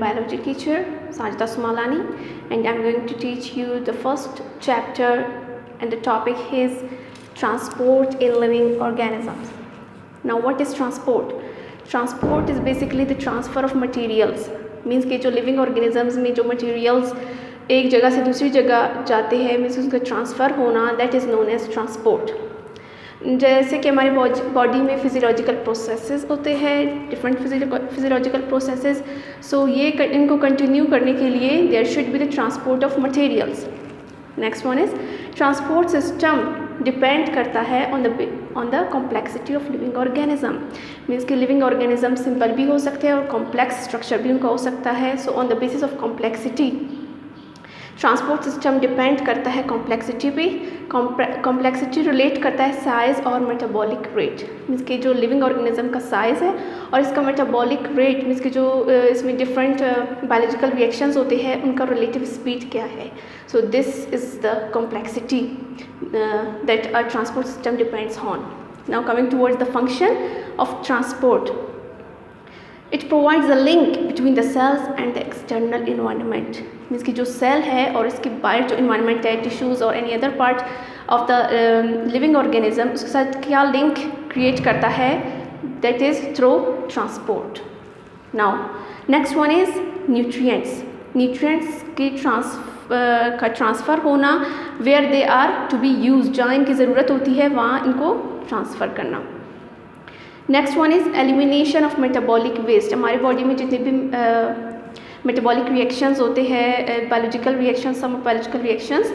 biology teacher Sajida Sumalani, and I'm going to teach you the first chapter, and the topic is transport in living organisms. Now what is transport? Transport is basically the transfer of materials, means कि जो living organisms में जो materials एक जगह से दूसरी जगह जाते हैं, मीन्स उसका ट्रांसफ़र होना, that is known as transport. जैसे कि हमारी बॉडी में फिजियोलॉजिकल प्रोसेसेस होते हैं, डिफरेंट फिजियोलॉजिकल प्रोसेसेस, सो ये इनको कंटिन्यू करने के लिए there should be the transport of materials. Next one is transport system depend करता है on the complexity of living organism, means कि लिविंग ऑर्गेनिज्म सिंपल भी हो सकते हैं और कॉम्प्लेक्स स्ट्रक्चर भी उनका हो सकता है। So on the basis of complexity transport system depend करता है कॉम्प्लेक्सिटी पे। कॉम्प्लेक्सिटी रिलेट करता है साइज़ और मेटाबॉलिक रेट, मीन्स कि जो लिविंग ऑर्गेनिज्म का साइज़ है और इसका मेटाबॉलिक रेट, मीन्स कि जो इसमें डिफरेंट बायोलॉजिकल रिएक्शंस होते हैं उनका रिलेटिव स्पीड क्या है। So this is the complexity that a transport system depends on. Now coming towards the function of transport, it provides a link between the cells and the external environment, means कि जो cell है और इसके बाहर जो environment है, tissues और any other part of the living organism, उसके साथ क्या लिंक क्रिएट करता है, that is through transport. Now next one is nutrients. Nutrients की ट्रांसफ़र होना where they are to be use, जहाँ इनकी ज़रूरत होती है वहाँ इनको ट्रांसफ़र करना। Next one is elimination of metabolic waste. हमारी बॉडी में जितने भी मेटाबॉलिक रिएक्शंस होते हैं, biological reactions, some biological reactions,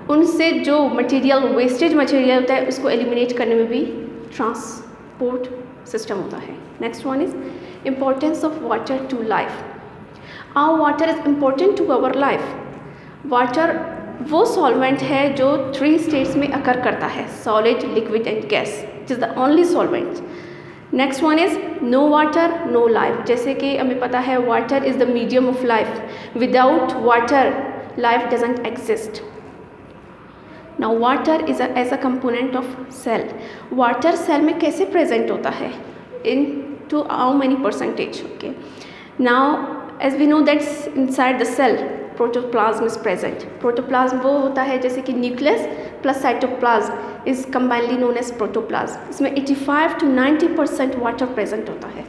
उनसे जो मटेरियल वेस्टेज मटेरियल होता है उसको एलिमिनेट करने में भी ट्रांसपोर्ट सिस्टम होता है। Next one is importance of water to life. Our water is important to our life. Water वो सॉल्वेंट है जो 3 स्टेट्स में अकर करता है, solid, liquid and gas, it is the only solvent. Next one is no water no life. जैसे कि हमें पता है water is the medium of life, without water life doesn't exist. Now water is as a component of cell. Water cell में कैसे present होता है, in to how many percentage, okay. Now as we know that's inside the cell protoplasm is present. Protoplasm वो होता है जैसे कि nucleus plus cytoplasm is combinely known as protoplasm. इसमें 85 to 90% वाटर प्रेजेंट होता है।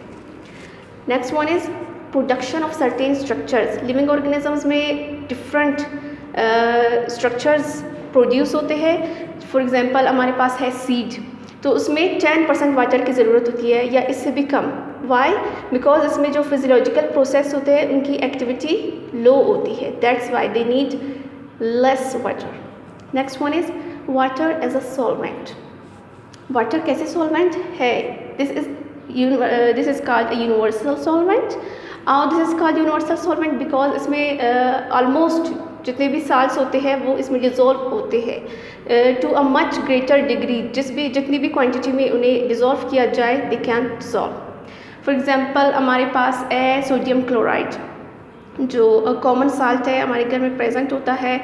Next one is production of certain structures. Living organisms में different structures produce होते हैं। फॉर एग्जांपल हमारे पास है सीड, तो उसमें 10% वाटर की ज़रूरत होती है या इससे भी कम। वाई? बिकॉज इसमें जो फिजियोलॉजिकल प्रोसेस होते हैं उनकी एक्टिविटी लो होती है, that's why they need less water. Next one is water as a solvent. Water कैसे सॉल्वेंट है? This is called a universal solvent. और this is called universal solvent because इसमें almost जितने भी साल्ट्स होते हैं वो इसमें डिज़ोल्व होते हैं to a much greater degree. जितनी भी क्वांटिटी में उन्हें डिज़ोल्व किया जाए they can dissolve. For example हमारे पास है सोडियम क्लोराइड, जो कॉमन साल्ट है, हमारे घर में प्रेजेंट होता है।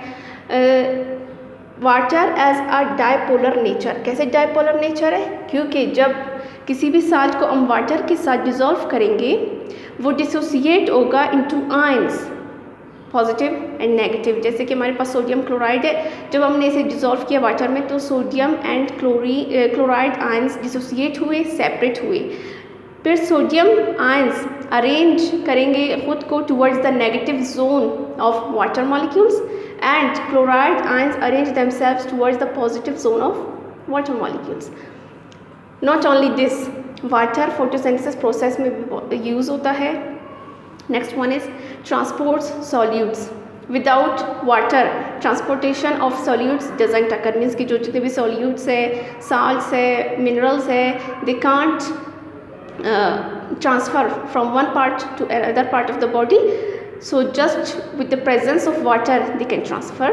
Water as a dipolar nature. कैसे डाइपोलर नेचर है? क्योंकि जब किसी भी साल्ट को हम वाटर के साथ डिज़ोल्व करेंगे वो डिसोसिएट होगा into ions, positive and negative. जैसे कि हमारे पास सोडियम क्लोराइड है, जब हमने इसे डिज़ोल्व किया वाटर में तो sodium and chloride ions dissociate हुए, सेपरेट हुए। फिर सोडियम आयंस अरेंज करेंगे खुद को towards the negative zone of water molecules and chloride ions arrange themselves towards the positive zone of water molecules. Not only this, water photosynthesis process में भी use होता है। Next one is transport solutes. Without water transportation of solutes doesn't occur, means कि जो जितने भी solutes है, salts है, मिनरल्स है, they can't transfer from one part to another part of the body, so just with the presence of water they can transfer.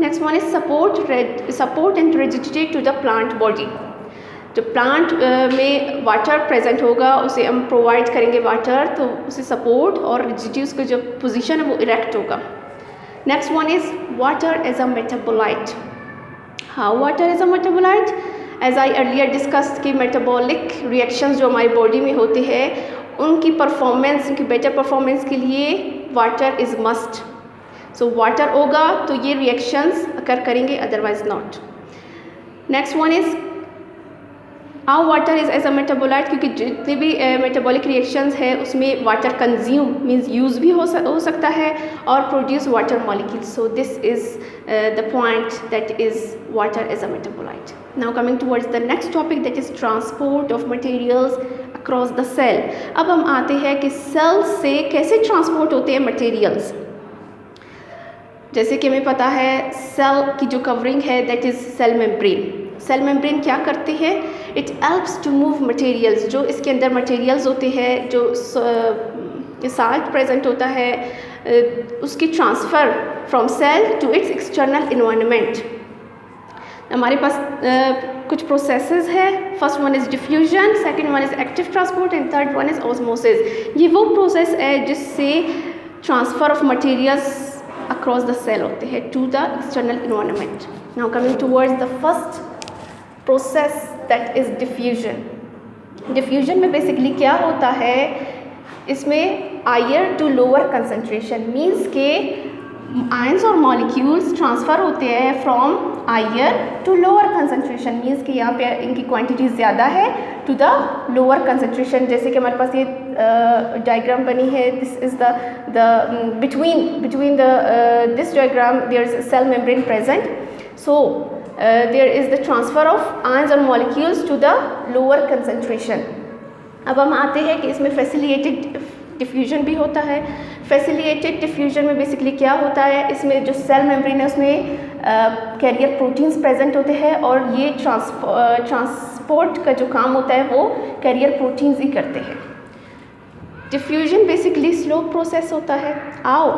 Next one is support and rigidity to the plant body. जो plant में water present होगा उसे हम provide करेंगे water, तो उसे support और rigidity उसका जो पोजीशन है वो इरेक्ट होगा। Next one is water as a metabolite. How water as a metabolite? As I earlier discuss कि मेटाबॉलिक रिएक्शंस जो हमारी बॉडी में होते हैं उनकी परफॉर्मेंस, उनकी बेटर परफॉर्मेंस के लिए water is must. So water होगा तो ये रिएक्शंस अकर करेंगे, otherwise not. Next one is how water is as a metabolite, क्योंकि जितने भी मेटाबॉलिक रिएक्शंस है उसमें वाटर कंज्यूम मीन्स यूज़ भी हो सकता है और produce water molecules. So this is the point that is water as a metabolite. Now coming towards the next topic that is transport of materials across the cell. अब हम आते हैं कि सेल से कैसे ट्रांसपोर्ट होते हैं मटेरियल्स। जैसे कि हमें पता है सेल की जो कवरिंग है that is cell membrane. Cell membrane क्या करती है, it helps to move materials, जो इसके अंदर मटेरियल्स होते हैं, जो साल्ट प्रेजेंट होता है, उसकी transfer from cell to its external environment. हमारे पास कुछ प्रोसेसेस है। First one is diffusion, second one is active transport and third one is osmosis. ये वो प्रोसेस है जिससे transfer of materials across the cell होते हैं to the external environment. Now coming towards the first process that is diffusion. Diffusion में basically क्या होता है, इसमें higher to lower concentration means के आयंस और मॉलिक्यूल्स ट्रांसफ़र होते हैं from higher to lower concentration. Means कि यहाँ पे इनकी क्वांटिटी ज़्यादा है टू द लोअर कंसंट्रेशन। जैसे कि हमारे पास ये डायग्राम बनी है, this is the between the this diagram there is cell membrane present. So there is the transfer of ions और molecules to the lower concentration. अब हम आते हैं कि इसमें फैसिलिटेटेड डिफ्यूजन भी होता है। फैसिलिटेटेड डिफ्यूजन में बेसिकली क्या होता है, इसमें जो सेल मेम्ब्रेन है उसमें कैरियर प्रोटीन्स प्रेजेंट होते हैं और ये ट्रांसपोर्ट का जो काम होता है वो कैरियर प्रोटीन्स ही करते हैं। डिफ्यूजन बेसिकली स्लो प्रोसेस होता है। आओ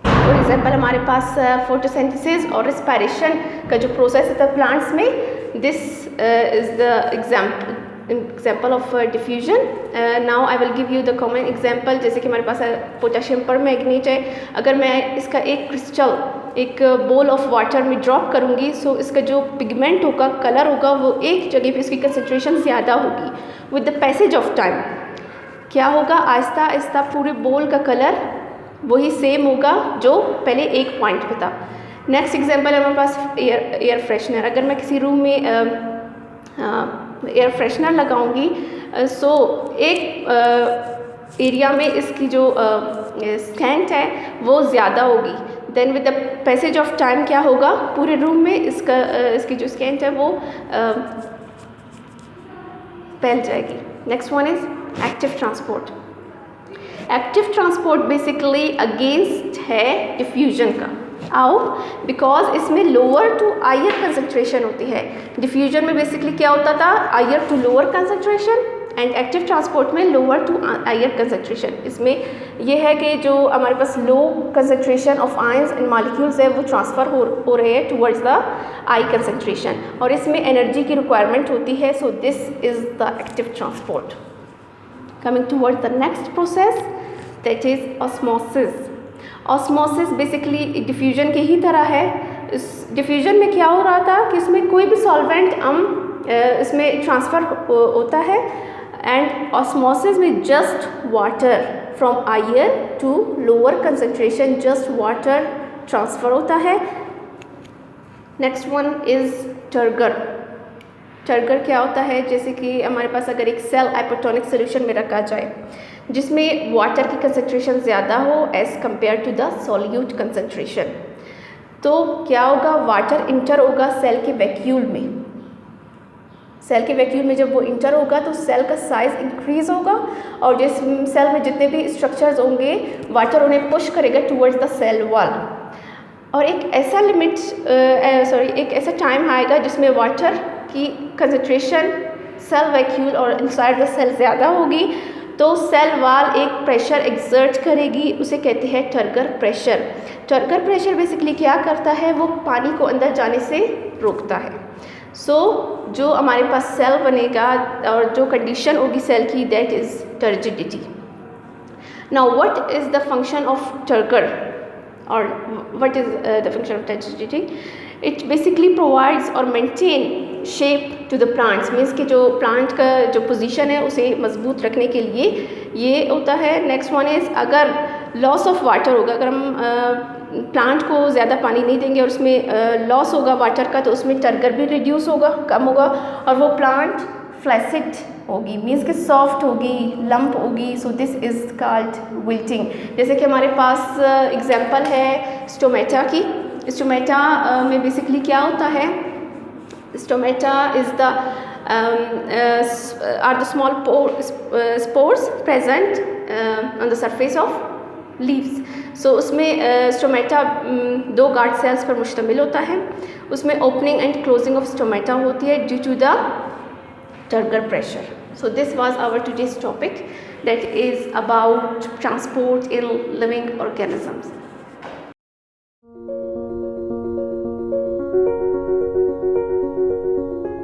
फॉर एग्जांपल हमारे पास फोटोसिंथेसिस और रेस्पिरेशन का जो प्रोसेस होता है प्लांट्स में, this is the example of diffusion. Now I will give you the common example. जैसे कि हमारे पास पोटेशियम पर मैग्नीट है, अगर मैं इसका एक क्रिस्टल एक बोल ऑफ वाटर में ड्रॉप करूँगी, सो इसका जो पिगमेंट होगा, कलर होगा, वो एक जगह पे इसकी कंसंट्रेशन ज़्यादा होगी। With the passage of time क्या होगा, आहिस्ता आहिस्ता पूरे बोल का कलर वही सेम होगा जो पहले एक पॉइंट पे था। नेक्स्ट एग्जाम्पल है हमारे पास एयर फ्रेशनर। अगर मैं किसी रूम में एयर फ्रेशनर लगाऊंगी, सो एक एरिया में इसकी जो स्ट्रेंथ है वो ज़्यादा होगी। Then with the passage of time क्या होगा, पूरे रूम में इसकी जो स्ट्रेंथ है वो फैल जाएगी। Next one is active transport. Active transport basically against है डिफ्यूजन का। आओ बिकॉज इसमें लोअर टू हायर कंसंट्रेशन होती है। डिफ्यूजन में बेसिकली क्या होता था, higher to lower concentration, and active transport में लोअर टू हायर कंसंट्रेशन। इसमें यह है कि जो हमारे पास low concentration of ions and molecules है वो ट्रांसफ़र हो रहे हैं टुवर्ड्स द हाई कंसंट्रेशन, और इसमें एनर्जी की रिक्वायरमेंट होती है। So this is the active transport. Coming towards the next process that is osmosis. Osmosis basically diffusion की ही तरह है। इस डिफ्यूजन में क्या हो रहा था कि इसमें कोई भी सॉल्वेंट इसमें ट्रांसफ़र होता है, एंड ऑस्मोसिस में just water from higher to lower concentration, just water transfer होता है। Next one is turgor. Turgor क्या होता है, जैसे कि हमारे पास अगर एक सेल हाइपोटोनिक सोल्यूशन में रखा जाए जिसमें वाटर की कंसंट्रेशन ज़्यादा हो as compare to the solute concentration, तो क्या होगा, वाटर इंटर होगा सेल के वैक्यूल में। सेल के वैक्यूल में जब वो इंटर होगा तो सेल का साइज़ इंक्रीज़ होगा, और जिस सेल में जितने भी स्ट्रक्चर्स होंगे वाटर उन्हें पुश करेगा टुवर्ड्स द सेल वॉल, और एक ऐसा एक ऐसा टाइम आएगा जिसमें वाटर की कंसंट्रेशन सेल वैक्यूल और इनसाइड द सेल ज़्यादा होगी, तो सेल वॉल एक प्रेशर एक्सर्ट करेगी, उसे कहते हैं turgor pressure. Turgor pressure basically क्या करता है, वो पानी को अंदर जाने से रोकता है। सो जो हमारे पास सेल बनेगा और जो कंडीशन होगी सेल की, that is turgidity. Now what is the function of turgor, और what is the function of turgidity? It basically provides और maintain shape to the plants. Means कि जो प्लांट का जो पोजीशन है उसे मजबूत रखने के लिए ये होता है। नेक्स्ट वन इज़ अगर लॉस ऑफ वाटर होगा, अगर हम प्लांट को ज़्यादा पानी नहीं देंगे और उसमें लॉस होगा वाटर का, तो उसमें टर्गर भी रिड्यूस होगा, कम होगा, और वो प्लांट फ्लैसिड होगी, मीन्स कि सॉफ्ट होगी, लंप होगी। So this is called wilting. जैसे कि हमारे पास एग्जांपल है स्टोमेटा की। स्टोमेटा में बेसिकली क्या होता है, stomata is the are the small spores present on the surface of leaves. So उसमें स्टोमेटा 2 गार्ड सेल्स पर मुश्तमिल होता है। उसमें opening and closing of stomata होती है due to the turgor pressure. So this was our today's topic, that is about transport in living organisms.